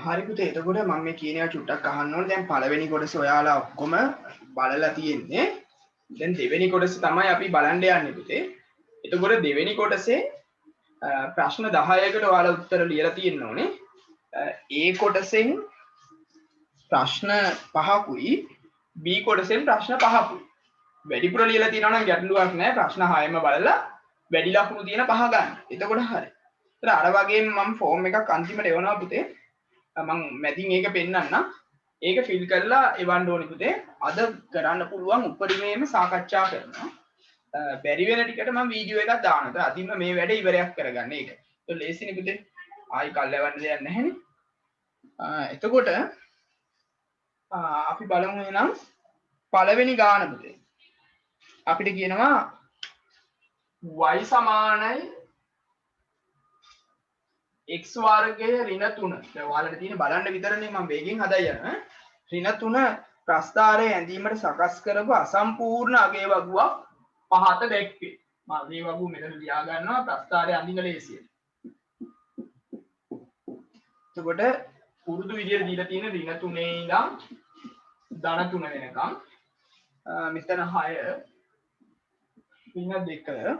හරි පුතේ එතකොට මම මේ කියන ඒවා චුට්ටක් අහන්න ඕනේ. දැන් පළවෙනි කොටස ඔයාලා ඔක්කොම බලලා තියෙන්නේ. දැන් දෙවෙනි කොටස තමයි අපි බලන්න යන්නේ පුතේ. එතකොට දෙවෙනි කොටසේ ප්‍රශ්න 10කට ඔයාලා උත්තර ලියලා තියෙන්න ඕනේ. A කොටසෙන් ප්‍රශ්න 5කුයි B කොටසෙන් ප්‍රශ්න 5කුයි. වැඩිපුර ලියලා තියෙනවා නම් ගැටලුවක් නැහැ. ප්‍රශ්න 6ම බලලා වැඩි ලකුණු තියෙන 5 ගන්න. එතකොට හරි. ඒතර අර වගේම මම ෆෝම් එකක් අන්තිමට එවනවා පුතේ. මම මැදින් ඒක පෙන්නන්නම්. ඒක ෆිල් කරලා එවන්න ඕනේ පුතේ. අද කරන්න පුළුවන් උපරිමයෙන්ම සාකච්ඡා කරනවා. බැරි වෙන ටිකට මම වීඩියෝ එකක් දානවා. අදින්ම මේ වැඩේ ඉවරයක් කරගන්න ඒක. ඒක ලේසිනේ පුතේ. ආයි කල්යවන්න දෙයක් නැහැනේ. එතකොට අපි බලමු එහෙනම් පළවෙනි ගාන පුතේ. අපිට කියනවා y සමානයි x වර්ගය ඍණ 3. දැන් ඔයාලට තියෙන බලන්න විතරනේ මම වේගෙන් හදයි යන. ඍණ 3 ප්‍රස්ථාරයේ ඇඳීමට සකස් කරපු අසම්පූර්ණ අගේ වගුවක් පහත දැක්වේ. මම මේ වගුව මෙතන ලියා ගන්නවා ප්‍රස්ථාරයේ අඳින්න ලේසියි. එතකොට පුරුදු විදියට දීලා තියෙන ඍණ 3 ඉඳන් ධන 3 වෙනකම් මෙතන 6 ඍණ 2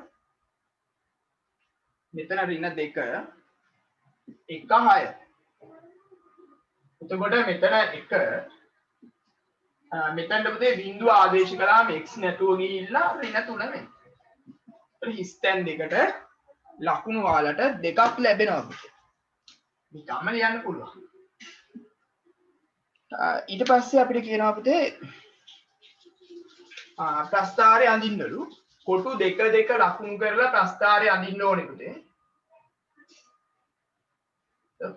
මෙතන ඍණ 2 1 6 එතකොට මෙතන 1 මෙතනට පුතේ බිංදුව ආදේශ කළාම x නැතුව ගිහිල්ලා ඍණ 3 වෙනවා. ඒත් හිස්තැන් දෙකට ලකුණු වලට දෙකක් ලැබෙනවා පුතේ. නිකම්ම ලියන්න පුළුවන්. ඊට පස්සේ අපිට කියනවා පුතේ ප්‍රස්ථාරය අඳින්නලු කොටු දෙක දෙක ලකුණු කරලා ප්‍රස්ථාරය අඳින්න ඕනේ පුතේ.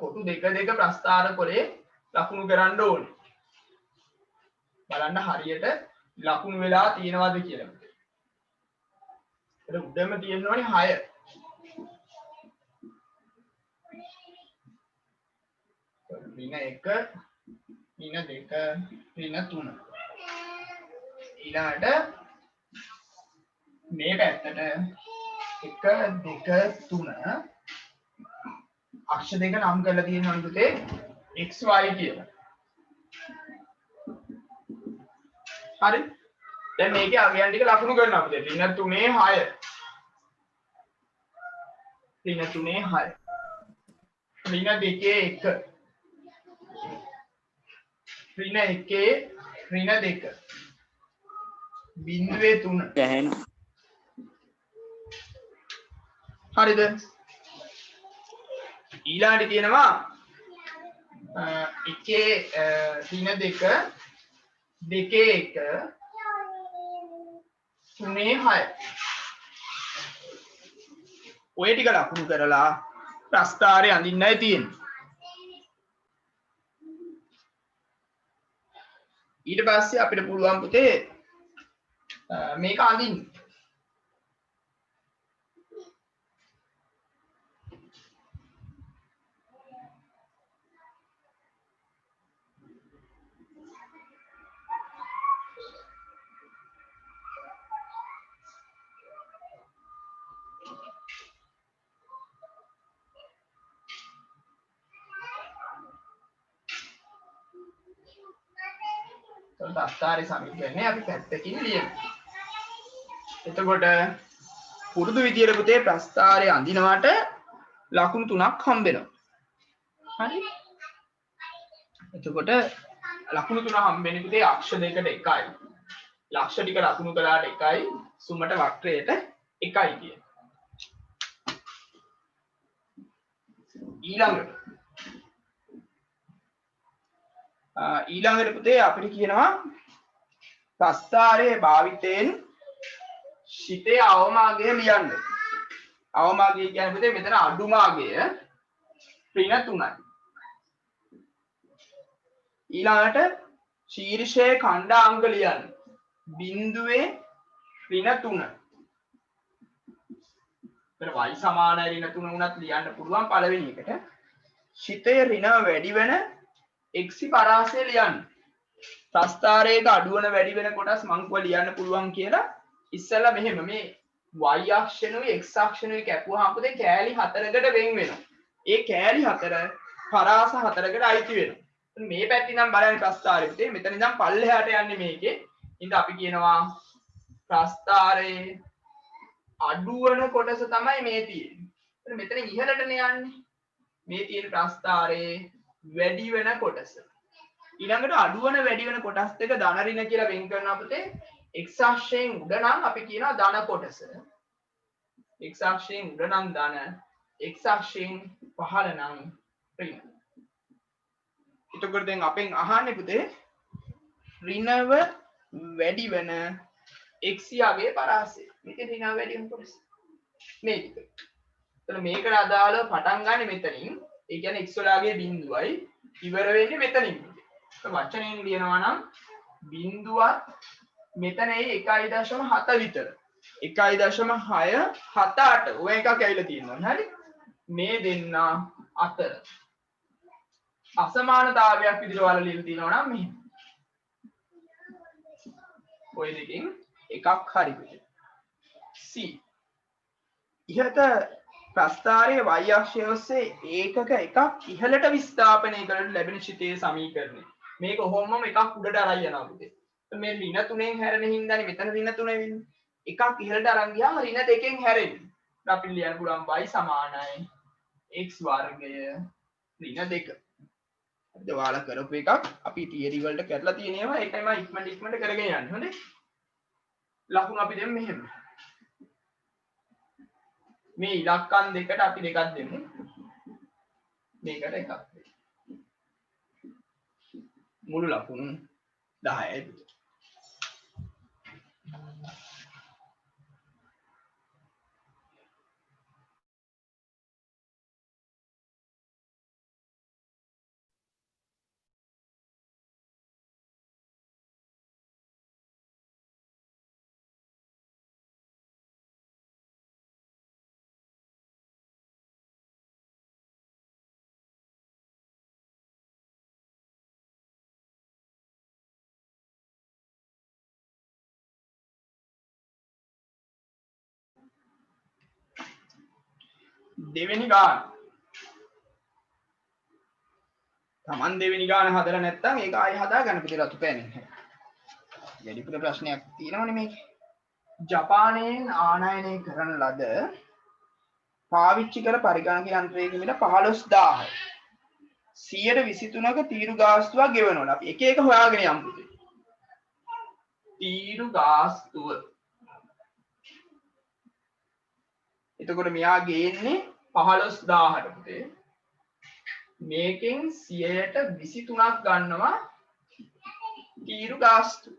කොටු දෙක දෙක ප්‍රස්ථාර කොලේ ලකුණු කරන්න ඕනේ. බලන්න හරියට ලකුණු වෙලා තියෙනවද කියලා. ඒක උඩම තියෙන්න ඕනේ 6. ඍණ 1 ඍණ 2 ඍණ 3. ඊළඟට මේ පැත්තට 1 2 3 අක්ෂ දෙක නම් කරලා තියෙනවා පුතේ xy කියලා. හරි. දැන් මේකේ අගයන් ටික ලකුණු කරනවා පුතේ. ඍණ 3 6. ඍණ 3 6. ඍණ 2 1. ඍණ 1 ඍණ 2. බිංදුවේ 3. දැන් හරිද? ඊළඟට තියෙනවා එකේ ඍණ 2 දෙකේ 1 තුනේ 6. ඔය ටික ලකුණු කරලා ප්‍රස්ථාරය අඳින්නයි තියෙන්නේ. ඊට පස්සේ අපිට පුළුවන් පුතේ මේක අඳින්න. ප්‍රස්ථාරය සමීකරණය අපි පැත්තකින් ලියමු. එතකොට පුරුදු විදියට පුතේ ප්‍රස්ථාරය අඳිනවට ලකුණු 3ක් හම්බ වෙනවා. හරි? එතකොට ලකුණු 3 හම්බ වෙන්නේ පුතේ අක්ෂ දෙකට 1යි. ලක්ෂ ටික ලකුණු කළාට 1යි, සුමට වක්‍රයට 1යි කියන. ඊළඟට පුතේ අපිට කියනවා ප්‍රස්ථාරයේ භාවිතයෙන් ශිතේ අවමාගය ලියන්න. අවමාගය කියන්නේ පුතේ මෙතන අඩුමාගය ඍණ 3යි. ඊළඟට ශීර්ෂයේ ඛණ්ඩාංග ලියන්න. බිංදුවේ ඍණ 3. ඒතර y සමානයි ඍණ 3 උනත් ලියන්න පුළුවන් පළවෙනි එකට. ශිතේ ඍණ වැඩි වෙන x පරාසය ලියන්න. ප්‍රස්ථාරයක අඩු වෙන වැඩි වෙන කොටස් මං කොහොම ලියන්න පුළුවන් කියලා ඉස්සෙල්ලා මෙහෙම මේ y අක්ෂණුයි x අක්ෂණුයි කැපුවාම පුතේ කෑලි 4කට වෙන් වෙනවා. ඒ කෑලි 4 පරාස 4කට අයිති වෙනවා. මේ පැත්තේ නම් බලන්න ප්‍රස්ථාරය පුතේ මෙතන ඉඳන් පල්ලෙහාට යන්නේ මේකේ. ඉතින් අපි කියනවා ප්‍රස්ථාරයේ අඩුවන කොටස තමයි මේ තියෙන්නේ. එතන මෙතන ඉහළටනේ යන්නේ. මේ තියෙන ප්‍රස්ථාරයේ වැඩි වෙන කොටස. ඊළඟට අඩුවන වැඩි වෙන කොටස් දෙක ධන ඍණ කියලා වෙන් කරනවා පුතේ. x අක්ෂයෙන් උඩ නම් අපි කියනවා ධන කොටස. x අක්ෂයෙන් උඩ නම් ධන, x අක්ෂයෙන් පහළ නම් ඍණ. එතකොට දැන් අපෙන් අහන්නේ පුතේ ඍණව වැඩි වෙන x යගේ පරාසය. මේක ඍණව වැඩි වෙන කොටස. මේක. එතන මේකට අදාළව පටන් ගන්න මෙතනින්. ඒ කියන්නේ x වලගේ බිඳුවයි ඉවර වෙන්නේ මෙතනින්. වචනයෙන් ලියනවා නම් බිඳුවත් මෙතන 1.7 විතර 1.678 ඔය එකක් ඇවිල්ලා තියෙනවා හරි මේ දෙන්න අතර අසමානතාවයක් විදිහට වල ලියලා තියෙනවා නම් මෙහෙම ඔය දෙකෙන් එකක් හරි C ඉහත ප්‍රස්ථාරයේ y අක්ෂය ඔස්සේ ඒකක එකක් ඉහළට විස්ථාපනය කරන ලැබෙන ශිතයේ සමීකරණය මේක කොහොමම එකක් උඩට අරන් යනවා පුතේ. මේ ඍණ 3න් හැරෙන හින්දානේ මෙතන ඍණ 3 වෙන්නේ. එකක් ඉහළට අරන් ගියාම ඍණ 2කින් හැරෙන්නේ. අපි ලියන්න පුළුවන් y සමානයි x වර්ගය ඍණ 2. හරිද? ඔයාලා කරපු එකක් අපි තියරි වලට කරලා තියෙන ඒවා ඒකයි මම ඉක්මනට කරගෙන යන්නේ. හොඳේ. ලකුණු අපි දෙමු මෙහෙම. මේ ඉලක්කම් දෙකට අපි දෙකක් දෙමු. මේකට එකක් දෙමු. මුළු ලකුණු 10යි. දෙවෙනි ගාන. Taman දෙවෙනි ගාන හදලා නැත්නම් ඒක ආයෙ හදා ගන්න පුතේ රතු පෑනෙන්. වැඩිපුර ප්‍රශ්නයක් තියෙනවනේ මේකේ. ජපානයෙන් ආනයනය කරන ලද පාවිච්චි කළ පරිගණක යන්ත්‍රයක මිල 15000යි. 123ක තීරු ගාස්තුවක් ගෙවනවා. අපි එක එක හොයාගෙන යමු පුතේ. තීරු ගාස්තුව. එතකොට මෙයා ගේන්නේ 15000ට පුතේ. මේකෙන් 123ක් ගන්නවා තීරු ගාස්තු.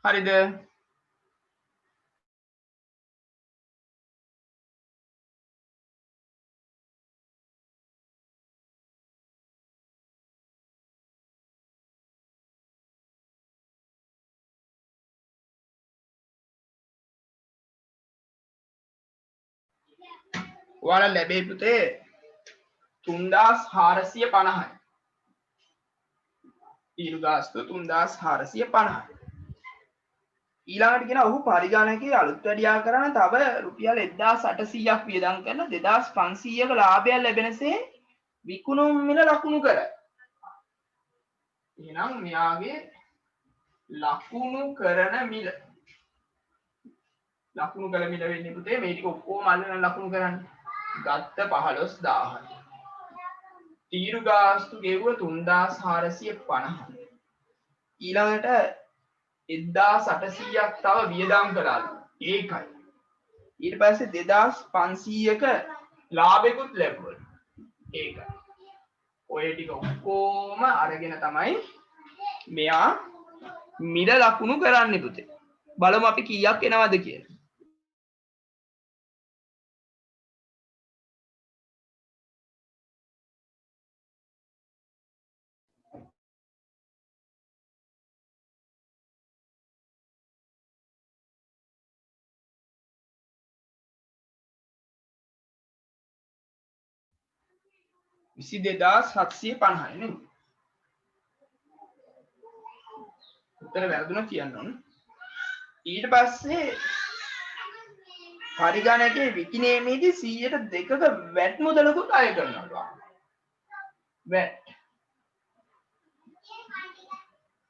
හරිද? ඔයාලා ලැබෙයි පුතේ 3450යි. තීරු ගාස්තුව 3450යි. ඊළඟට කියන ඔහු පරිගණකයේ අලුත් වැඩියා කරන තව රුපියල් 1800ක් වියදම් කරන 2500ක ලාභයක් ලැබෙනසේ විකුණුම් මිල ලකුණු කරයි. එහෙනම් මෙයාගේ ලකුණු කරන මිල ලකුණු කළ මිල වෙන්නේ පුතේ මේ ටික ඔක්කොම අල්ලන ලකුණු කරන්නේ. ගත්ත 15000යි. තීරු ගාස්තු ගෙවුව 3450. ඊළඟට 1800ක් තව වියදම් කළාලු. ඒකයි. ඊට පස්සේ 2500ක ලාභෙකුත් ලැබුවා. ඒකයි. ඔය ටික ඔක්කොම අරගෙන තමයි මෙයා මිල ලකුණු කරන්නේ පුතේ. බලමු අපි කීයක් එනවද කියලා. විසි 2750 නේ. උත්තර වැරදුනා කියන්න ඕන. ඊට පස්සේ පරිගණකයේ විකිණීමේදී 102ක වැට් මුදලකුත් අය කරනවා. වැට්.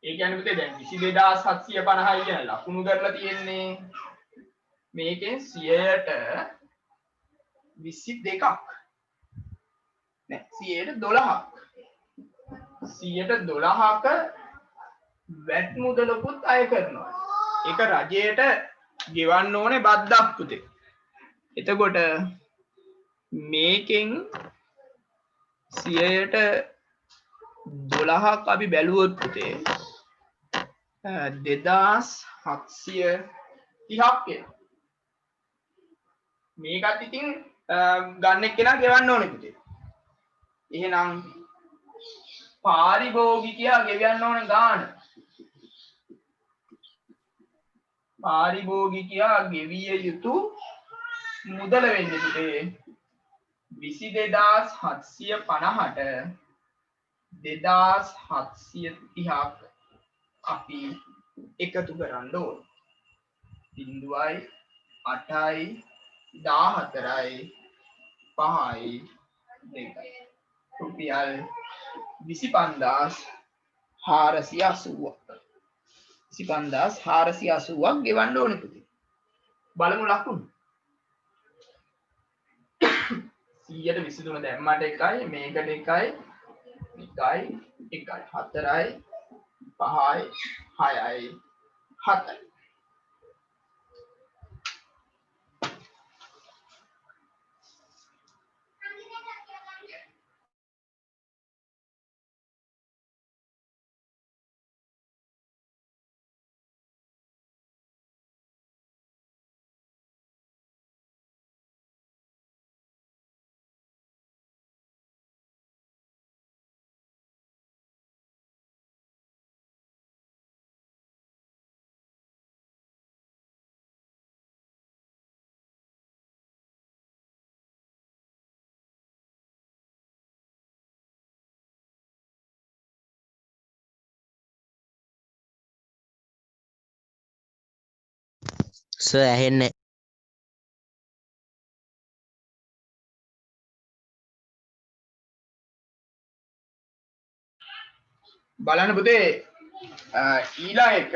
ඒ කියන්නේ පුතේ දැන් 22750යි කියන ලකුණු කරලා තියෙන්නේ. මේකෙන් 100ට 22ක් නෑ 112ක් 112ක වැට් මුදලකුත් අය කරනවා. ඒක රජයට ගෙවන්න ඕනේ බද්දක් පුතේ. එතකොට මේකෙන් 100ට 12ක් අපි බැලුවොත් පුතේ 2730ක් එනවා. මේකත් ඉතින් ගන්න එක්කෙනා ගෙවන්න ඕනේ පුතේ. එහෙනම් පාරිභෝගිකයා ගෙවන්න ඕනේ ගාන. පාරිභෝගිකයා ගෙවිය යුතු මුදල වෙන්නේ පුතේ 22750ට 2730ක් අපි එකතු කරන්න ඕන. 0යි 8යි 14යි 5යි 2යි රුපියල් 25480ක් 25480ක් ගෙවන්න ඕනේ පුතේ. බලමු ලකුණු. 100ට 23 දැම්මට 1යි මේකට 1යි 1යි 4යි 5යි 6යි 7යි. සර් ඇහෙන්නේ බලන්න පුතේ ඊළඟ එක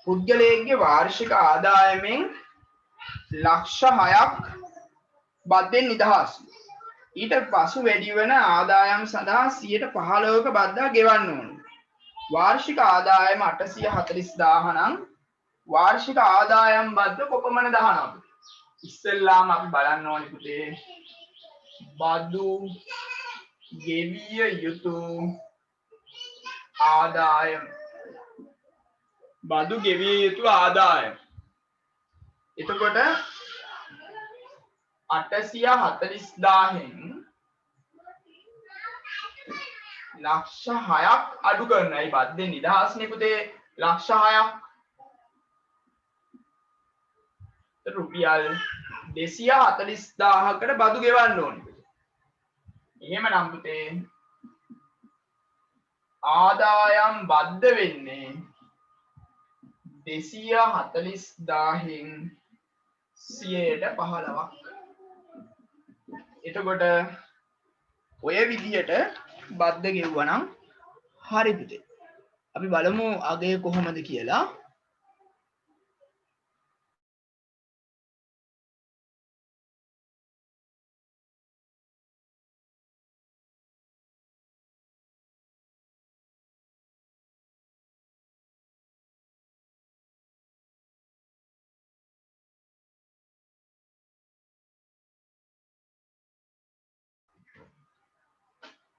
පුද්ගලයෙක්ගේ වාර්ෂික ආදායමෙන් ලක්ෂ 6ක් බද්දෙන් නිදහස්. ඊට පසු වැඩි වන ආදායම් සඳහා 15%ක බද්දා ගෙවන්න ඕන. වාර්ෂික ආදායම 840,000 නම් වාර්ෂික ආදායම් බද්ද කොපමණ දහනවද? ඉස්සෙල්ලාම අපි බලන්න ඕනේ පුතේ බදු ගෙවිය යුතු ආදායම. බදු ගෙවිය යුතු ආදායම. එතකොට 840,000න් ලක්ෂ 6ක් අඩු කරනවා. ඒ බද්දෙන් නිදහස්නේ පුතේ ලක්ෂ 6ක්. රුපියල් 240,000කට බදු ගෙවන්න ඕනේ. එහෙමනම් පුතේ ආදායම් බද්ද වෙන්නේ 240,000න් 100%ක්. එතකොට ඔය විදිහට බද්ද ගෙවුවා නම් හරි පුතේ. අපි බලමු අගය කොහොමද කියලා.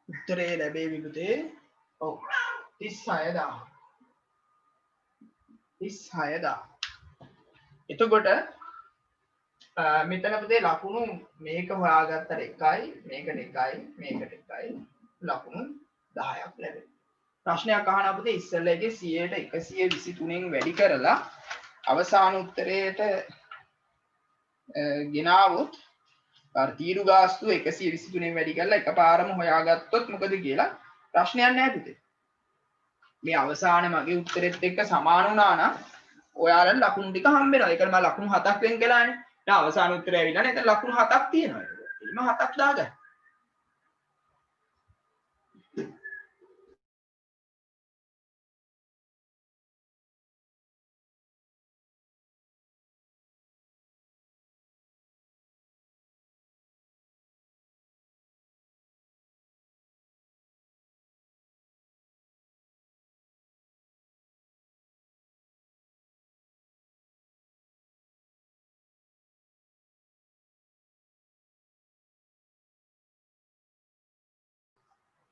උත්තරේ ලැබෙවි පුතේ. ඔව් 36000. 36000. එතකොට මෙතන පුතේ ලකුණු මේක හොයාගත්තට 1යි මේකට 1යි මේකට 1යි ලකුණු 10ක් ලැබෙනවා. ප්‍රශ්නයක් අහනවා පුතේ ඉස්සෙල්ලා එකේ 100ට 123න් වැඩි කරලා අවසාන උත්තරයට ගෙනාවොත් තීරු ගාස්තු 123න් වැඩි කරලා එකපාරම හොයාගත්තොත් මොකද කියලා ප්‍රශ්නයක් නැහැ පුතේ. මේ අවසාන මගේ උත්තරෙත් එක්ක සමාන වුණා නම් ඔයාලට ලකුණු ටික හම්බ වෙනවා. ඒකට මම ලකුණු 7ක් වෙන් කළානේ. දැන් අවසාන උත්තරය ඇවිල්ලා නේ. එතන ලකුණු 7ක් තියෙනවා. එළිම 7ක් දාගන්න.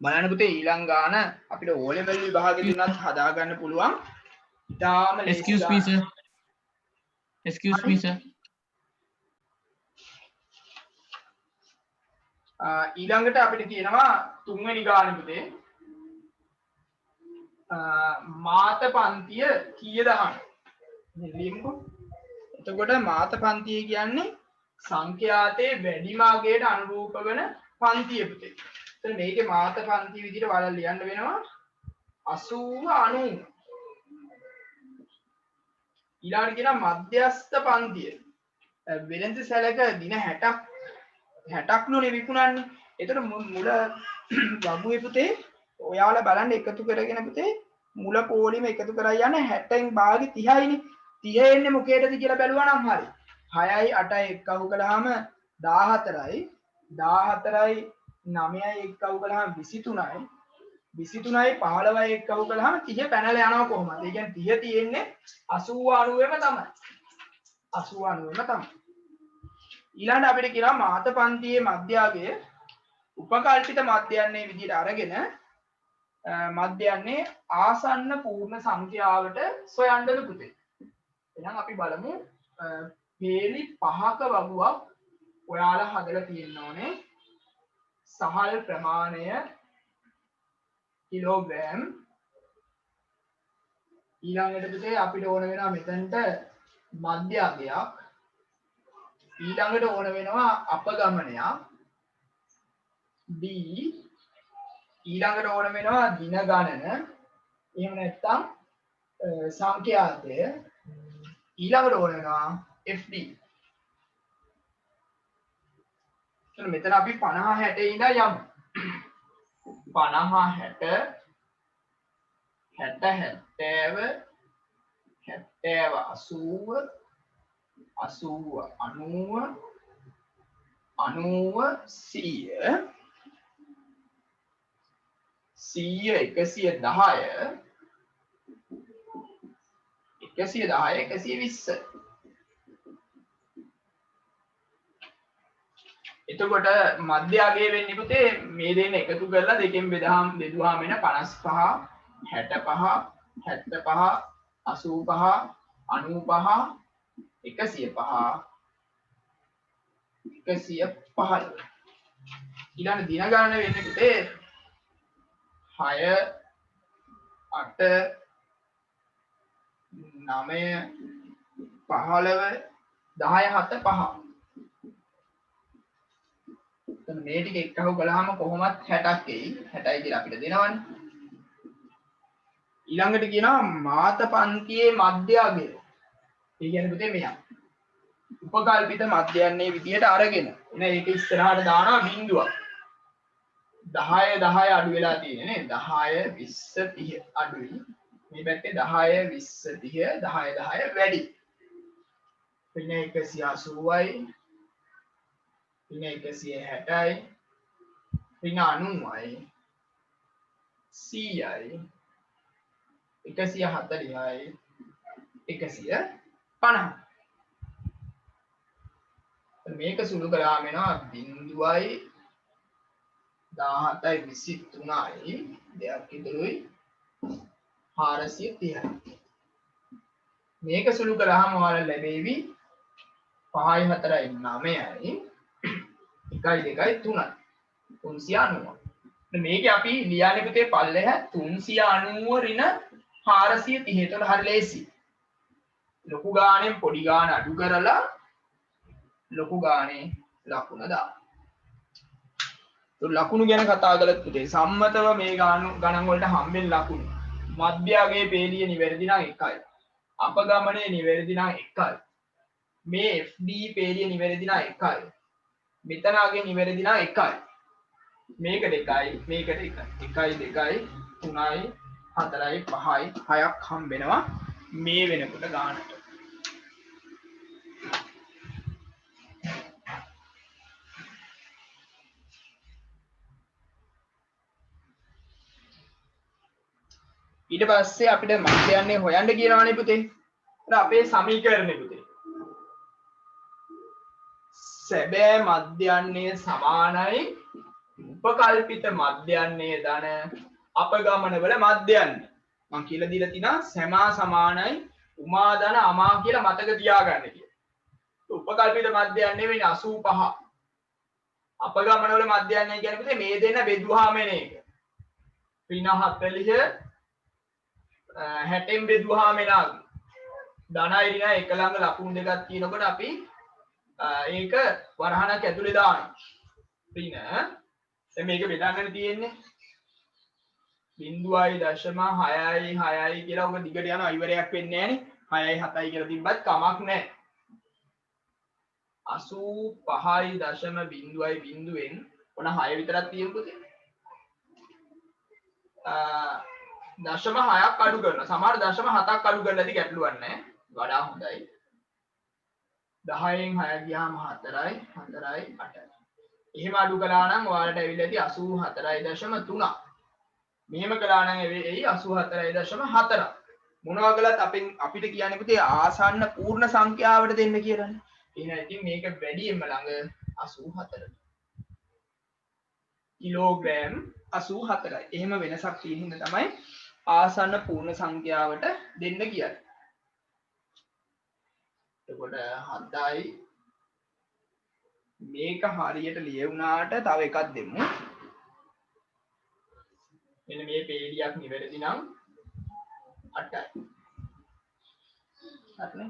බලන්න පුතේ ඊළඟ ගාන අපිට O level විභාගෙදී උනත් හදා ගන්න පුළුවන්. ඉතාලම ලේසි Excuse me, sir. Excuse me, sir. ඊළඟට අපිට තියෙනවා තුන්වෙනි ගාන පුතේ. මාත පන්තිය කීයද අහන්න. ලියමුකෝ. එතකොට මාත පන්තිය කියන්නේ සංඛ්‍යාතයේ වැඩිම අගයට අනුරූප වෙන පන්තිය පුතේ. එතන මේකේ මාත පන්තිය විදිහට ඔයාලා ලියන්න වෙනවා 80 90. ඊළඟට කියනවා මධ්‍යස්ථ පන්තිය. වෙළඳ සැලක දින 60ක් නුනේ විකුණන්නේ. එතකොට මුල වගුවේ පුතේ ඔයාලා බලන්න එකතු කරගෙන පුතේ මුල පොලිම එකතු කරලා යන 60න් භාගي 30යිනේ. 30 එන්නේ මොකේදද කියලා බැලුවා නම් හරි. 6යි 8යි එක්කහු කළාම 14යි 14යි 9යි එක්කහු කළාම 23යි 23යි 15යි එක්කහු කළාම 30 පැනලා යනවා කොහොමද? ඒ කියන්නේ 30 තියෙන්නේ 80 90ෙම තමයි. 80 90ෙම තමයි. ඊළඟට අපිට කියනවා මාත පන්තියේ මධ්‍යගය උපකල්පිත මධ්‍යයන්නේ විදිහට අරගෙන මධ්‍යයන්නේ ආසන්න පූර්ණ සංඛ්‍යාවට සොයන්නද පුතේ. එහෙනම් අපි බලමු පේලි 5ක වගුවක් ඔයාලා හදලා තියෙන්න ඕනේ. සහල් ප්‍රමාණය කිලෝග්‍රෑම්. ඊළඟට පුතේ අපිට ඕන වෙනවා මෙතනට මධ්‍යගයක්. ඊළඟට ඕන වෙනවා අපගමනයක් D. ඊළඟට ඕන වෙනවා දින ගණන. එහෙම නැත්නම් සංඛ්‍යාතය. ඊළඟට ඕන වෙනවා FD. එතන මෙතන අපි 50 60 ඉඳලා යමු. 50 60 60 70 70 80 80 90 90 100 110 එතකොට මධ්‍ය අගය වෙන්නේ පුතේ මේ දෙන්න එකතු කරලා දෙකෙන් බෙදුවාම එන 55 65 75 85 95 105 105 ඊළඟ දින ගණන වෙන්නේ පුතේ 6 8 9 15 10 7 5 එතන මේ ටික එක්කහුව කළාම කොහොමත් 60ක් එයි 60යි කියලා අපිට දෙනවනේ ඊළඟට කියනවා මාත පන්තියේ මධ්‍ය අගය ඒ කියන්නේ පුතේ මෙයා උපකල්පිත මධ්‍යයන්නේ විදියට අරගෙන එන ඒක ඉස්සරහට දානවා බිංදුවක් 10 10 අඩු වෙලා තියෙන්නේ නේ 10 20 30 අඩුයි මේ පැත්තේ 10 20 30 10 10 වැඩි පින්න 180යි පින්න 160යි පින්න 90යි 100යි 140යි 150 මේක සුළු කළාම එනවා බිංදුවයි 17යි 23යි දෙයක් ඉතුරුයි 430යි මේක සුළු කළාම ඔයාලට ලැබෙවි 5යි 4යි 9යි 1යි 2යි 3යි 390 මේක අපි ලියන්නේ පුතේ පල්ලෙහ 390 ඍණ 430 එතකොට හරි ලේසි ලොකු ගානෙන් පොඩි ගාන අඩු කරලා ලොකු ගානේ ලකුණ දාන්න. ලකුණු ගැන කතා කළත් පුතේ සම්මතව මේ ගණන් වලට හම්බෙන ලකුණු මධ්‍යගයේ පේලිය නිවැරදි නම් 1යි. අපගමනයේ නිවැරදි නම් 1යි. මේ FD පේලිය නිවැරදි නම් 1යි. මෙතන අගේ නිවැරදි නම් 1යි. මේක 2යි, මේකට 1යි. 1යි 2යි 3යි 4යි 5යි 6ක් හම්බෙනවා මේ වෙනකොට ගානට. ඊට පස්සේ අපිට මධ්‍යයන්නේ හොයන්න කියනවානේ පුතේ. ඒත් අපේ සමීකරණේ පුතේ. සැබෑ මධ්‍යයන්නේ සමානයි උපකල්පිත මධ්‍යන්නේ ධන අපගමන වල මධ්‍යන්නේ මම කියලා දීලා තිනා සමා සමානයි උමා ධන අමා කියලා මතක තියාගන්න කියලා. උපකල්පිත මධ්‍යන්නේ වෙන්නේ 85. අපගමන වල මධ්‍යන්නේ කියන්නේ මේ දෙන්න බෙදුවාම එන එක. ඍණ 40 60න් බෙදුවාම එන ධනයි ඍණ එක ළඟ ලකුණු දෙකක් තියෙනකොට අපි ඒක වරහණක් ඇතුලේ දානවා. ඍණ දැන් මේක බෙදන්නනේ තියෙන්නේ 0.6 කියලා ඔක දිගට යනවා ඉවරයක් වෙන්නේ නැහනේ 6යි 7යි කියලා තිබ්බත් කමක් නැහැ 85.0ෙන් ඔන 6 විතරක් තියෙමුද දශම 6ක් අඩු කරනවා සමහර දශම 7ක් අඩු කරලා ඇති ගැටලුවක් නැහැ වඩා හොඳයි 10න් 6 ගියාම 4යි 4යි 8යි එහෙම අඩු කළා නම් ඔයාලට ඇවිල්ලා ඇති 84.3 මෙහෙම කළා නම් එයි 84.4 මොනවා කළත් අපිට කියන්නේ පුතේ ආසන්න පූර්ණ සංඛ්‍යාවට දෙන්න කියලානේ එහෙනම් ඉතින් මේක වැඩියෙන්ම ළඟ 84 කිලෝග්‍රෑම් 84යි එහෙම වෙනසක් තියෙන හින්දා තමයි ආසන්න පූර්ණ සංඛ්‍යාවට දෙන්න කියන්නේ එතකොට 7යි මේක හරියට ලියුණාට තව එකක් දෙමු මෙන්න මේ පේලියක් නිවැරදි නම් 8යි. හරිනේ.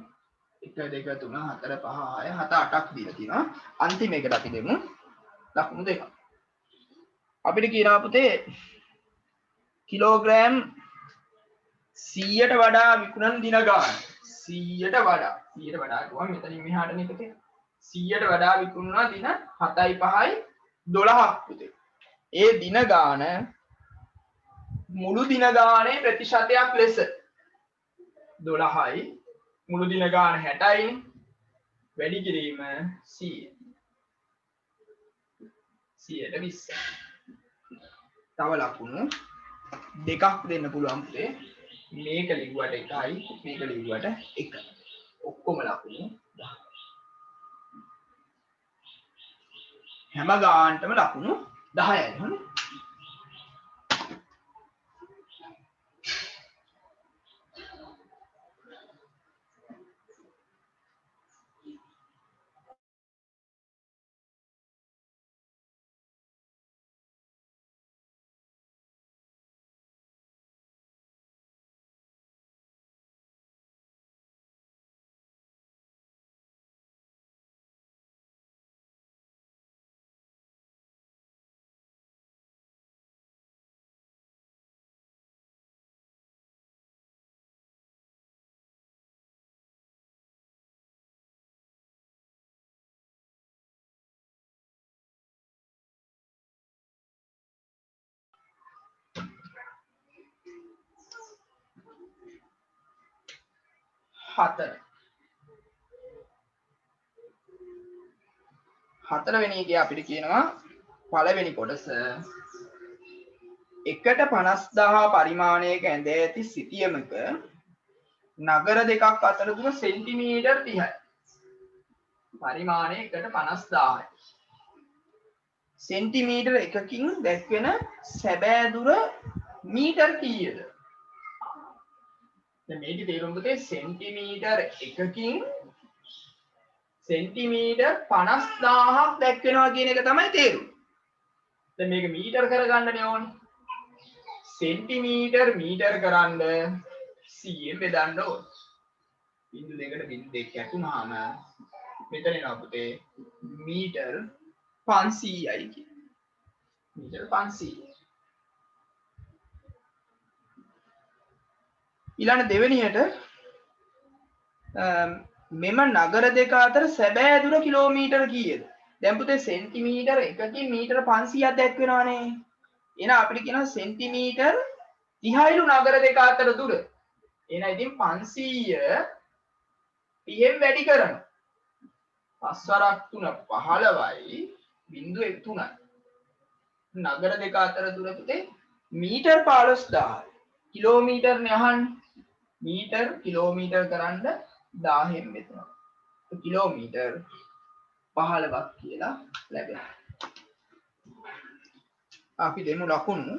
1 2 3 4 5 6 7 8ක් දීලා තියෙනවා. අන්තිම එකට අපි දෙමු ලකුණු දෙකක්. අපිට කියනවා පුතේ කිලෝග්‍රෑම් 100ට වඩා විකුණන දින ගාන 100ට වඩා කිව්වම මෙතනින් මෙහාටනේ පුතේ 100ට වඩා විකුණනවා දින 7යි 5යි 12ක් පුතේ. ඒ දින ගාන මුළු දින ගානේ ප්‍රතිශතයක් ලෙස 12යි මුළු දින ගාන 60යි වැඩි කිරීම 100ට 20 තව ලකුණු දෙකක් දෙන්න පුළුවන් පුතේ මේක ලිව්වට 1යි මේක ලිව්වට 1යි ඔක්කොම ලකුණු 10 හැම ගානටම ලකුණු 10යි හරිනේ හතරවෙනි එකේ අපිට කියනවා පළවෙනි කොටස එකට 50000 පරිමාණයක ඇඳ ඇති සිතියමක නගර දෙකක් අතර දුර සෙන්ටිමීටර් 30යි පරිමාණය එකට 50000යි සෙන්ටිමීටර් එකකින් දැක්වෙන සැබෑ දුර මීටර් කීයද දැන් මේකේ තේරුම පුතේ සෙන්ටිමීටර් එකකින් සෙන්ටිමීටර් 50000ක් දැක්වෙනවා කියන එක තමයි තේරුම. දැන් මේක මීටර් කරගන්නනේ ඕනේ. සෙන්ටිමීටර් මීටර් කරන්න 100ෙන් බෙදන්න ඕනේ. බිංදු දෙකට බිංදු දෙක කැපුණාම මෙතන එනවා පුතේ මීටර් 500යි කියන්නේ. මීටර් 500. ඊළඟ දෙවෙනියට මෙම නගර දෙක අතර සැබෑ දුර කිලෝමීටර කීයද? දැන් පුතේ සෙන්ටිමීටර එකකින් මීටර 500ක් දැක්වෙනවානේ. එහෙනම් අපිට කියනවා සෙන්ටිමීටර 30යිලු නගර දෙක අතර දුර. එහෙනම් ඉතින් 500 30ෙන් වැඩි කරනවා. 5 වරක් 3 15යි බිංදු 3යි. නගර දෙක අතර දුර පුතේ මීටර් 15000යි. කිලෝමීටර්නේ අහන්නේ. මීටර් කිලෝමීටර් කරන්න 1000ෙන් මෙතනවා. කිලෝමීටර් 15ක් කියලා ලැබෙනවා. අපි දෙමු ලකුණු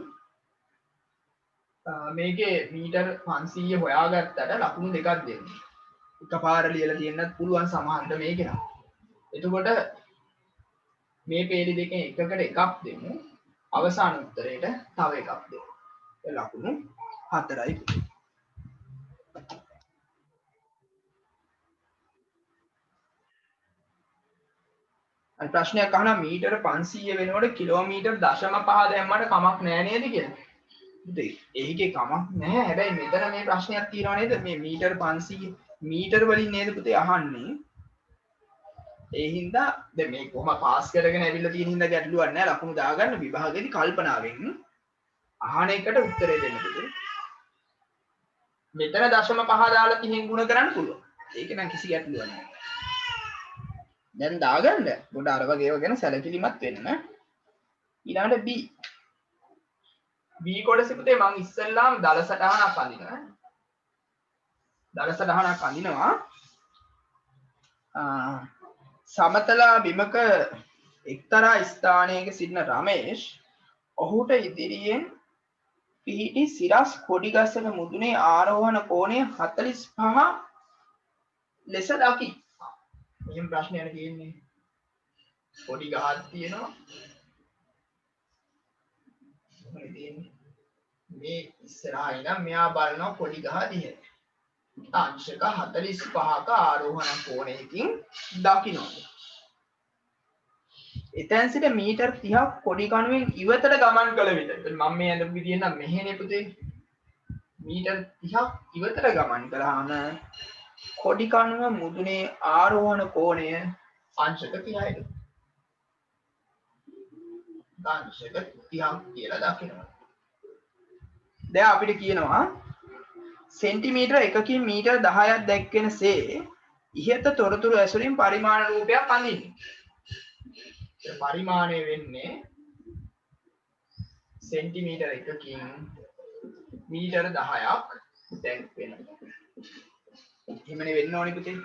මේකේ මීටර් 500 හොයාගත්තට ලකුණු දෙකක් දෙන්න. එකපාර ලියලා දෙන්නත් පුළුවන් සමහරට මේක නම්. එතකොට මේ පේලි දෙකෙන් එකකට එකක් දෙමු. අවසාන උත්තරේට තව එකක් දෙමු. ඒ ලකුණු 4යි. අර ප්‍රශ්නයක් අහනවා මීටර 500 වෙනකොට කිලෝමීටර් 0.5 දැම්මට කමක් නෑ නේද කියලා. ඒකේ කමක් නැහැ. හැබැයි මෙතන මේ ප්‍රශ්නයක් තියෙනවා නේද? මේ මීටර් 500 මීටර වලින් නේද පුතේ අහන්නේ. ඒ හින්දා දැන් මේ කොහොම පාස් කරගෙන ඇවිල්ලා තියෙන හින්දා ගැටලුවක් නැහැ. ලකුණු දාගන්න විභාගයේදී කල්පනාවෙන් අහන එකට උත්තරේ දෙන්න පුතේ. මෙතන 0.5 දාලා 30න් ගුණ කරන්න පුළුවන්. ඒක නම් කිසි ගැටලුවක් නැහැ. දැන් දාගන්න පොඩ අර වගේ ඒවා ගැන සැලකිලිමත් වෙන්න. ඊළඟට B B කොටසේ පුතේ මම ඉස්සෙල්ලාම දල සටහනක් අඳිනවා. දල සටහනක් අඳිනවා. සමතලා බිමක එක්තරා ස්ථානයක සිටින රමේෂ් ඔහුට ඉදිරියෙන් පිහිටි සිරස් කොඩි ගසක මුදුනේ ආරෝහණ කෝණය 45 ලෙස දකි. මෙහෙම ප්‍රශ්නයක් තියෙන්නේ. කොඩි ගහක් තියෙනවා. මේ ඉස්සරහා ඉඳන් මෙයා බලනවා කොඩි ගහ දිහා. අංශක 45ක ආරෝහණ කෝණයකින් දකිනවා. එතෙන් සිට මීටර් 30ක් කොඩි කණුවෙන් ඉවතට ගමන් කළ විට මම මේ අඳපු විදිය නම් මෙහෙනේ පුතේ. මීටර් 30ක් ඉවතට ගමන් කළාම කොඩි කණුව මුදුනේ ආරෝහණ කෝණය අංශක 30යි. අංශක 30ක් කියලා දකිනවා. දැන් අපිට කියනවා සෙන්ටිමීටර එකකින් මීටර් 10ක් දැක්වෙනසේ ඉහත තොරතුරු ඇසුරින් පරිමාණ රූපයක් අඳින්න. පරිමාණය වෙන්නේ සෙන්ටිමීටර එකකින් මීටර 10ක් දැක්වෙනවා. එහෙමනේ වෙන්න ඕනේ පුතේ.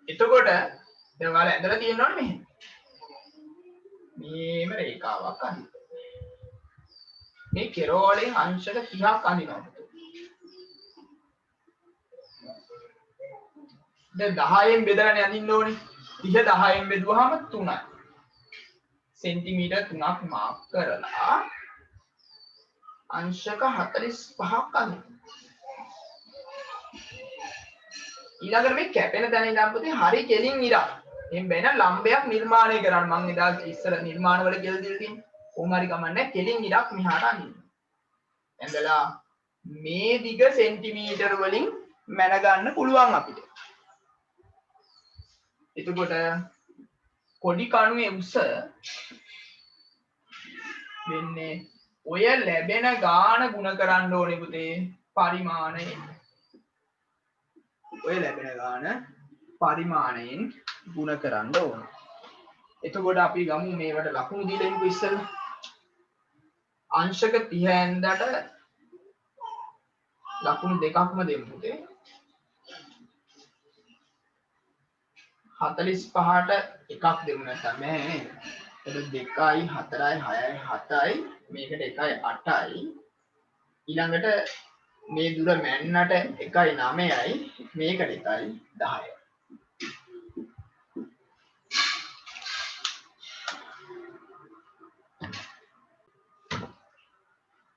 එතකොට දැන් ඔයාලා ඇඳලා තියෙනවනේ මෙහෙම. මේම රේඛාවක් අඳින්න. මේ කෙරෝලෙන් අංශක 30ක් අඳිනවා. දැන් 10න් බෙදලානේ අඳින්න ඕනේ. 30 10න් බෙදුවාම 3යි. සෙන්ටිමීටර් 3ක් මාක් කරලා අංශක 45ක් අඳින්න. ඊළඟට මේ කැපෙන තැන ඉඳන් පුතේ හරි කෙලින් ඉරක්. එහෙන් බැන ලම්බයක් නිර්මාණය කරන්න. මම එදා ඉස්සර නිර්මාණ වල කියලා දීලා තියෙන්නේ. කොහොම හරි කමන්නේ කෙලින් ඉරක් මෙහාට අඳින්න. ඇඳලා මේ දිග සෙන්ටිමීටර වලින් මැන ගන්න පුළුවන් අපිට. එතකොට කොඩි කණුවේ උස වෙන්නේ ඔය ලැබෙන ගාන ගුණ කරන්න ඕනේ පුතේ පරිමාණයෙන්. ඔය ලැබෙන ගාන පරිමාණයෙන් ගුණ කරන්න ඕනේ. එතකොට අපි ගමු මේවට ලකුණු දීලා ඉන්නකො ඉස්සෙල්ලා. අංශක 30 ඇඳට ලකුණු දෙකක්ම දෙමු පුතේ. 45ට එකක් දෙමු නැත්නම් බෑ නේද? එතකොට 2යි 4යි 6යි 7යි මේකට 1යි 8යි ඊළඟට මේ දුර මැන්නට 1යි 9යි මේකට 1යි 10යි.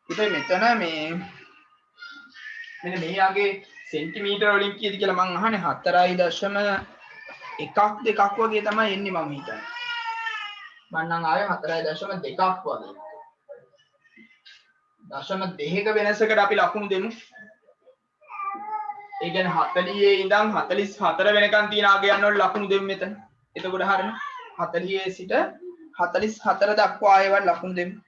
ඉතින් මෙතන මේ මෙන්න මේ යගේ සෙන්ටිමීටර වලින් කීයද කියලා මම අහන්නේ 4.1 2ක් වගේ තමයි එන්නේ මම හිතන්නේ. මම නම් ආවේ 4.2ක් වගේ. 0.2ක වෙනසකට අපි ලකුණු දෙමු. ඒ කියන්නේ 40 ඉඳන් 44 වෙනකන් තියෙන ආගයන් වල ලකුණු දෙමු මෙතන. එතකොට හරිනේ. 40 සිට 44 දක්වා ඒවට ලකුණු දෙමු.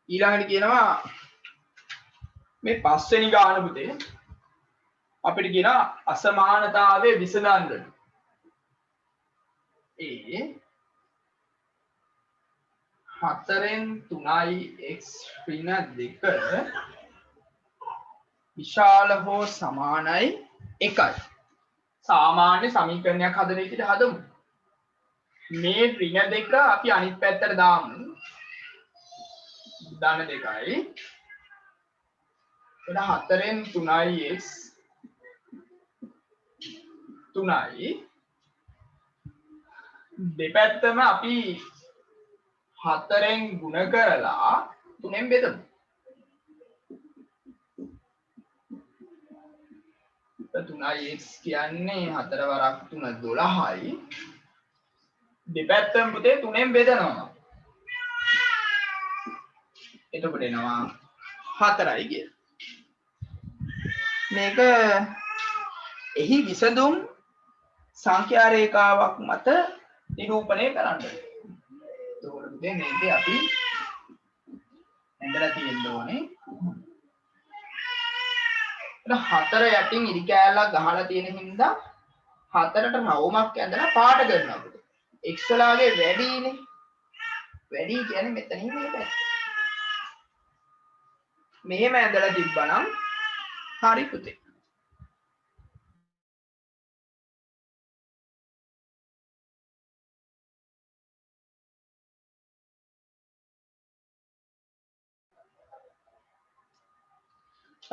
ඊළඟට කියනවා මේ පස්වෙනි ගාන පුතේ අපිට කියනවා අසමානතාවයේ විසඳන්න. ඒ 4න් 3යි x ඍණ 2 විශාල හෝ සමානයි 1යි. සාමාන්‍ය සමීකරණයක් හදන විදිහට හදමු. මේ ඍණ 2 අපි අනිත් පැත්තට දාමු. ධන 2යි. එතන 4න් 3යි x 3යි. දෙපැත්තම අපි 4න් ගුණ කරලා 3ෙන් බෙදමු. 3x කියන්නේ 4 වරක් 3 12යි. දෙපැත්තම පුතේ 3ෙන් බෙදනවා. එතකොට එනවා 4යි කියලා. මේක එහි විසඳුම් සංඛ්‍යා රේඛාවක් මත නිරූපණය කරන්න. එතකොට පුතේ මේකේ අපි ඇඳලා තියෙන්න ඕනේ. හතර යටින් ඉරි කෑල්ලක් ගහලා තියෙන හින්දා හතරට රවුමක් ඇඳලා පාට කරනවා පුතේ. x ලාගේ වැඩිනේ. වැඩි කියන්නේ මෙතනින් මේ පැත්ත. මෙහෙම ඇඳලා තිබ්බනම් හරි පුතේ.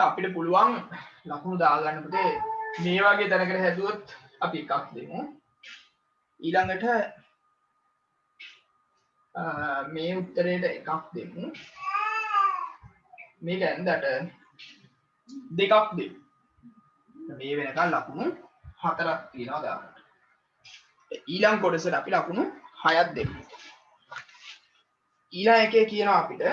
අපිට පුළුවන් ලකුණු දාගන්න පුතේ මේ වගේ තැනකට හැදුවොත් අපි එකක් දෙමු. ඊළඟට මේ උත්තරේට එකක් දෙමු. මේක ඇඳට දෙකක් දෙමු. මේ වෙනකන් ලකුණු 4ක් තියනවා දාන්න. ඊළඟ කොටසට අපි ලකුණු 6ක් දෙමු. ඊළඟ එකේ කියනවා අපිට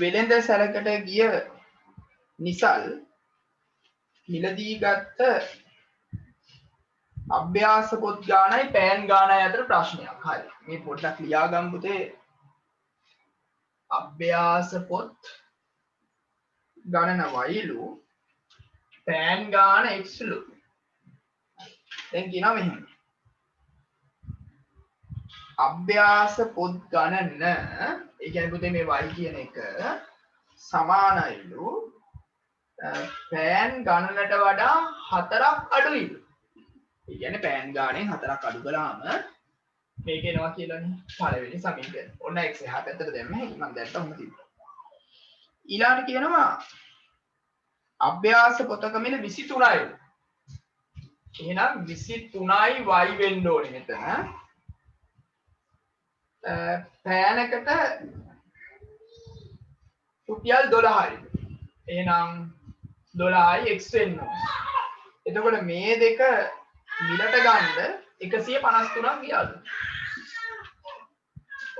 වෙළඳ සැලකට ගිය නිසල් මිලදී ගත්ත අභ්‍යාස පොත් ගානයි පෑන් ගානයි අතර ප්‍රශ්නයක්. හරි. මේ පොඩ්ඩක් ලියා ගමු පුතේ. අභ්‍යාස පොත් ගණන yලු පෑන් ගාන x ලු. දැන් කියනවා මෙහෙම. අභ්‍යාස පොත් ගණන ඒ කියන්නේ පුතේ මේ y කියන එක සමානයිලු පෑන් ගණනට වඩා 4ක් අඩුයිලු. ඒ කියන්නේ පෑන් ගාණයෙන් 4ක් අඩු කළාම මේක එනවා කියලානේ පළවෙනි සමීකරණය. ඔන්න x එහා පැත්තට දැම්ම හැකි මම දැක්කම ඔන්න තිබ්බා. ඊළඟට කියනවා අභ්‍යාස පොතක මිල 23යිලු. එහෙනම් 23යි y වෙන්න ඕනේ මෙතන. පෑනකට රුපියල් 12යි. එහෙනම් 12යි x වෙන්න ඕනේ. එතකොට මේ දෙක මිලට ගන්න 153ක් ගියාලු.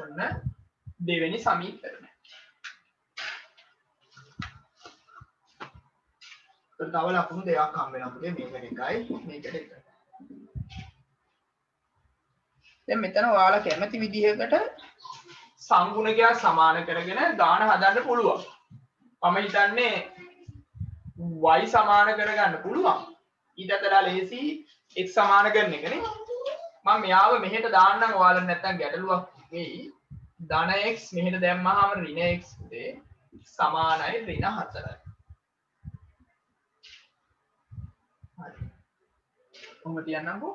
ඔන්න දෙවෙනි සමීකරණය. තව ලකුණු දෙකක් හම්බ වෙනවා පුතේ. මේකට එකයි මේකට එකයි. දැන් මෙතන ඔයාලා කැමති විදිහකට සංගුණකයා සමාන කරගෙන ගාන හදන්න පුළුවන්. මම හිතන්නේ y සමාන කරගන්න පුළුවන්. ඊට අතලා ලේසි x සමාන කරන එකනේ. මම මෙයාව මෙහෙට දාන්නම් ඔයාලට නැත්තම් ගැටලුවක් වෙයි. ධන x මෙහෙට දැම්මහම ඍණ x පුතේ සමානයි ඍණ 4යි. හරි. කොහොමද තියන්නම්කෝ?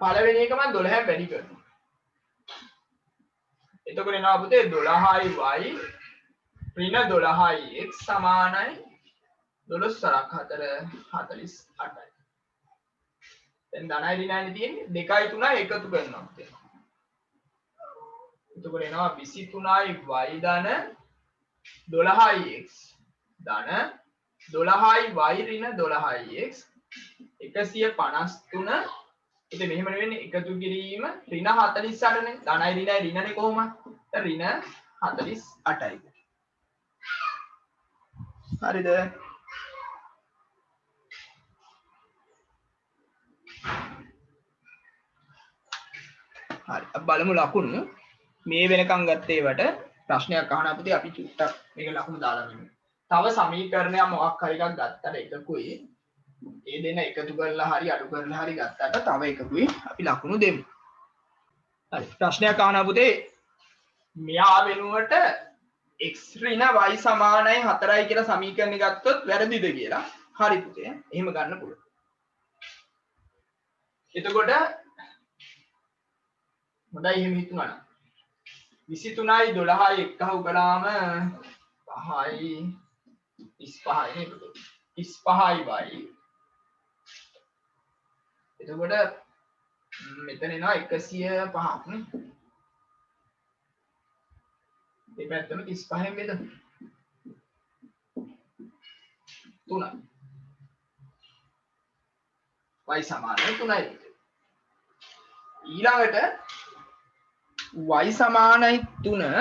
පළවෙනි එක මම 12න් වැඩි කරනවා. එතකොට එනවා පුතේ 12යි y ඍණ 12යි x සමානයි 12 වරක් 4 48යි. දැන් ධනයි ඍණයි තියෙන්නේ 2යි 3යි එකතු කරනවා පුතේ. එතකොට එනවා 23යි y ධන 12යි x ධන 12යි y ඍණ 12යි x 153. ඉතින් මෙහෙම නෙවෙන්නේ එකතු කිරීම ඍණ 48නේ. ධනයි ඍණයි ඍණනේ කොහොමද? ඍණ 48යි. හරිද? හරි අපි බලමු ලකුණු මේ වෙනකන් ගත්තේ වට ප්‍රශ්නයක් අහන අපිට අපි චුට්ටක් මේක ලකුණු දාලා බලමු. තව සමීකරණයක් මොකක් හරි එකක් ගත්තට එකකුයි ඒ දෙන එකතු කරලා හරි අඩු කරලා හරි ගත්තට තව එකකුයි අපි ලකුණු දෙමු. හරි ප්‍රශ්නයක් අහන පුතේ මෙයා වෙනුවට x ඍණ y සමානයි 4යි කියලා සමීකරණය ගත්තොත් වැරදිද කියලා. හරි පුතේ. එහෙම ගන්න පුළුවන්. එතකොට හොඳයි එහෙම හිතුණා නම් 23යි 12යි එක්කහු කළාම 5යි 35යි නේද? 35යි y. එතකොට මෙතන එනවා 105ක් නේ. මේ පැත්තම 35න් බෙදමු. 3යි. y සමානයි 3යි. ඊළඟට y සමානයි 3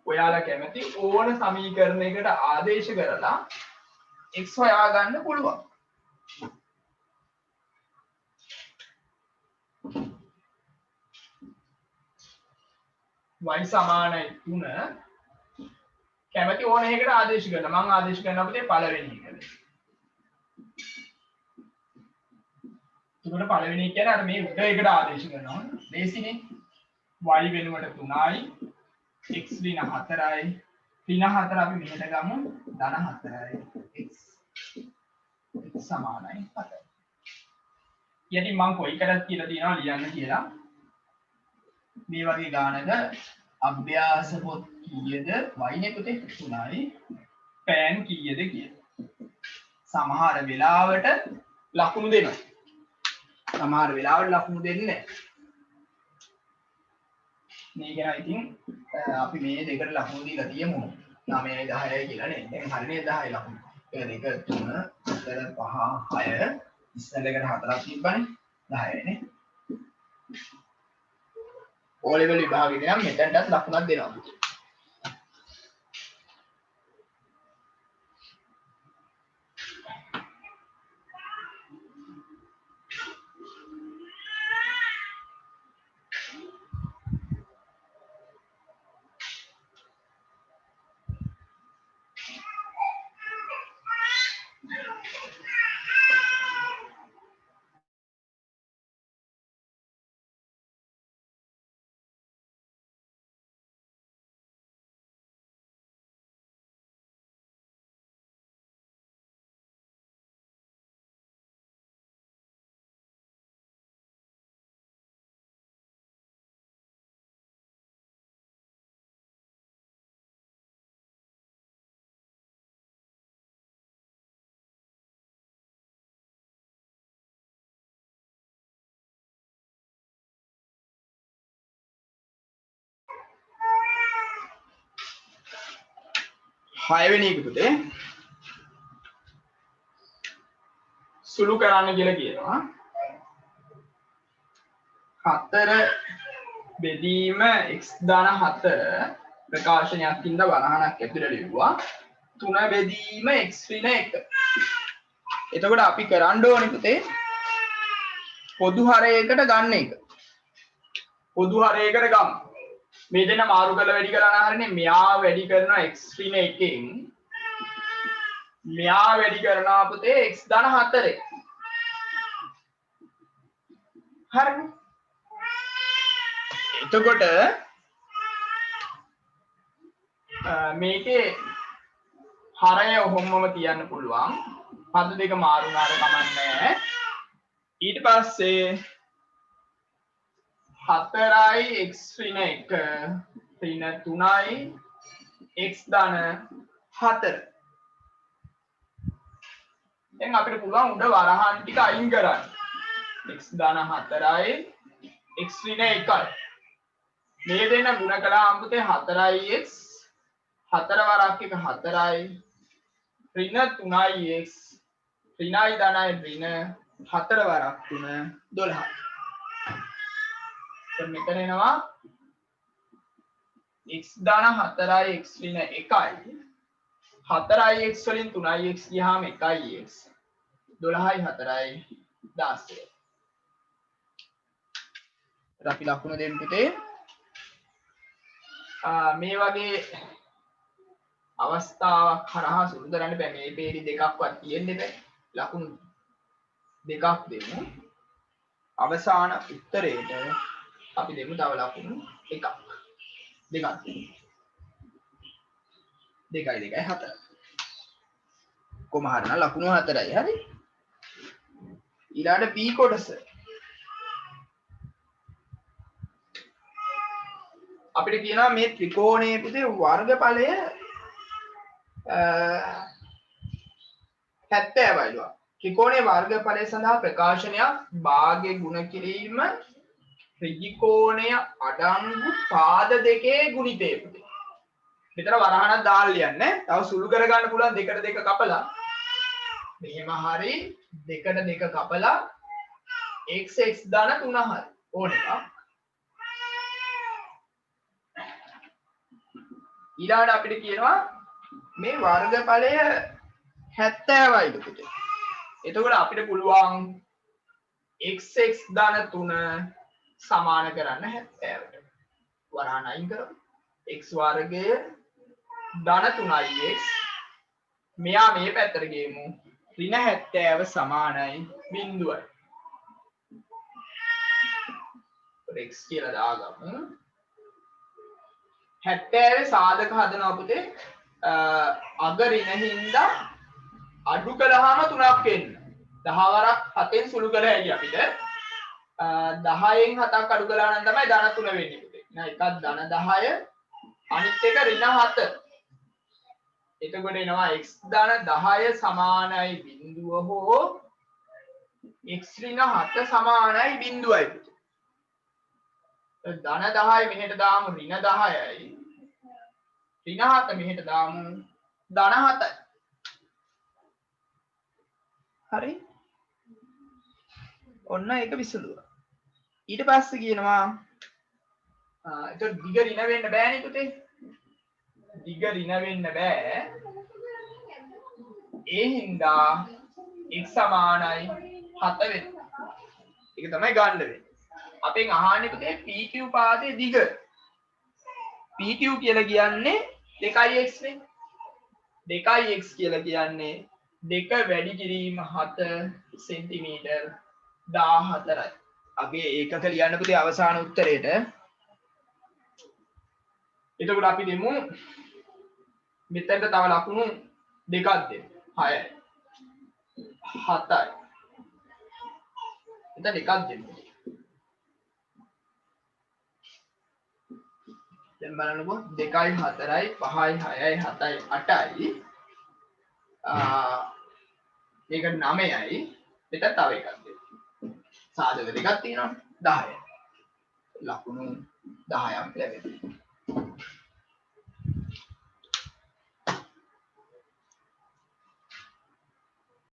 ඔයාලා කැමති ඕන සමීකරණයකට ආදේශ කරලා x හොයා ගන්න පුළුවන්. y සමානයි 3 කැමති ඕන එකකට ආදේශ කරනවා. මම ආදේශ කරනවා පුතේ පළවෙනි එකට. ඒකට පළවෙනි එක කියන්නේ අර මේ උඩ එකට ආදේශ කරනවා. ලේසිනේ. y වෙනුවට 3යි x ඍණ 4යි ඍණ 4 අපි මෙහෙට ගමු ධන 4යි x සමානයි 4යි. යටි මම කොයි කරත් කියලා තියෙනවා ලියන්න කියලා. මේ වගේ ගානක අභ්‍යාස පොත් කීයද y නේ පුතේ 3යි පෑන් කීයද කියලා. සමහර වෙලාවට ලකුණු දෙනවා. සමහර වෙලාවට ලකුණු දෙන්නේ නැහැ. මේ ගැන ඉතින් අපි මේ දෙකට ලකුණු දීලා තියමු. 9යි 10යි කියලා නේ. දැන් හරිනේ 10 ලකුණු. 1 2 3 4 5 6 ඉස්සෙල්ලකට 4ක් තිබ්බනේ 10යි නේ. O level විභාගෙට නම් මෙතනටත් ලකුණක් දෙනවා. හයවෙනි එක පුතේ සුළු කරන්න කියලා කියනවා. 4 බෙදීම x ධන 4 ප්‍රකාශනයක් ඉඳ වරහණක් ඇතුළේ ලිව්වා. 3 බෙදීම x ඍණ 1. එතකොට අපි කරන්න ඕනේ පුතේ පොදු හරයකට ගන්න එක. පොදු හරයකට ගමු. මේ දෙන්න මාරු කරලා වැඩි කරලා හරිනේ. මෙයා වැඩි කරනවා x ඍණ 1කින්. මෙයා වැඩි කරනවා පුතේ x ධන 4. හරිනේ. එතකොට මේකේ හරය ඔහොමම තියන්න පුළුවන්. පද දෙක මාරු වුණාට කමක් නැහැ. ඊට පස්සේ 4යි x ඍණ 1 ඍණ 3යි x ධන 4. දැන් අපිට පුළුවන් උඩ වරහන් ටික අයින් කරන්න. x ධන 4යි x ඍණ 1යි. මේ දෙන්න ගුණ කළාම පුතේ 4යි x 4 වරක් එක 4යි ඍණ 3යි x ඍණයි ධනයි ඍණ 4 වරක් 3 12යි. මෙතන එනවා x ධන 4යි x ඍණ 1යි 4යි x වලින් 3යි x ගියාම 1යි x 12යි 4යි 16. අපි ලකුණු දෙමු පුතේ. මේ වගේ අවස්ථාවක් හරහා සුළු කරන්න බෑ. මේ පේරි දෙකක්වත් තියෙන්නේ බෑ. ලකුණු දෙකක් දෙමු. අවසාන උත්තරේට අපි දෙමු තව ලකුණු එකක්. දෙකක් දෙමු. 2 2 4. කොහොම හරි නම් ලකුණු 4යි. හරි. ඊළඟට P කොටස. අපිට කියනවා මේ ත්‍රිකෝණයේ පුතේ වර්ගඵලය 70යිලුවා. ත්‍රිකෝණයේ වර්ගඵලය සඳහා ප්‍රකාශනයක් භාගයේ ගුණ කිරීම ත්‍රිකෝණය අඩංගු පාද දෙකේ ගුණිතය පුතේ. මෙතන වරහණක් දාලා ලියන්නේ. තව සුළු කරගන්න පුළුවන් දෙකට දෙක කපලා. මෙහෙම හරි දෙකට දෙක කපලා x x ධන 3 හරි ඕන එකක්. ඊළඟට අපිට කියනවා මේ වර්ගඵලය 70යිලු පුතේ. එතකොට අපිට පුළුවන් x x ධන 3 සමාන කරන්න 70ට. වරහණ අයින් කරමු. x වර්ගය ධන 3යි x. මෙයා මේ පැත්තට ගේමු. ඍණ 70 සමානයි බිඳුවයි. x කියලා දාගමු. 70 සාධක හදනවා පුතේ. අග ඍණ හින්දා අඩු කළාම 3ක් එන්න. 10 වරක් 7ෙන් සුළු කළ හැකි අපිට. 10න් 7ක් අඩු කළා නම් තමයි ධන 3 වෙන්නේ පුතේ. නෑ එකක් ධන 10 අනිත් එක ඍණ 7. එතකොට එනවා x ධන 10 සමානයි බිඳුව හෝ x ඍණ 7 සමානයි බිඳුවයි පුතේ. ධන 10 මෙහෙට දාමු ඍණ 10යි. ඍණ 7 මෙහෙට දාමු ධන 7යි. හරි. ඔන්න ඒක විසඳුවා. ඊට පස්සේ කියනවා ඒක දිග ඍණ වෙන්න බෑනේ පුතේ. දිග ඍණ වෙන්න බෑ. ඒ හින්දා x සමානයි 7 වෙන්න. ඒක තමයි ගන්න වෙන්නේ. අපෙන් අහන්නේ පුතේ PQ පාදයේ දිග. PQ කියලා කියන්නේ 2x නේ. 2x කියලා කියන්නේ 2 වැඩි කිරීම 7 සෙන්ටිමීටර් 14යි. අගේ ඒකක ලියන්න පුතේ අවසාන උත්තරේට. එතකොට අපි දෙමු මෙතනට තව ලකුණු දෙකක් දෙමු. 6යි. 7යි. එතන දෙකක් දෙමු. දැන් බලන්නකෝ 2යි 4යි 5යි 6යි 7යි 8යි මේක 9යි මෙතන තව එකක් දෙන්න. සාධක දෙකක් තියෙනවා 10යි. ලකුණු 10ක් ලැබෙනවා.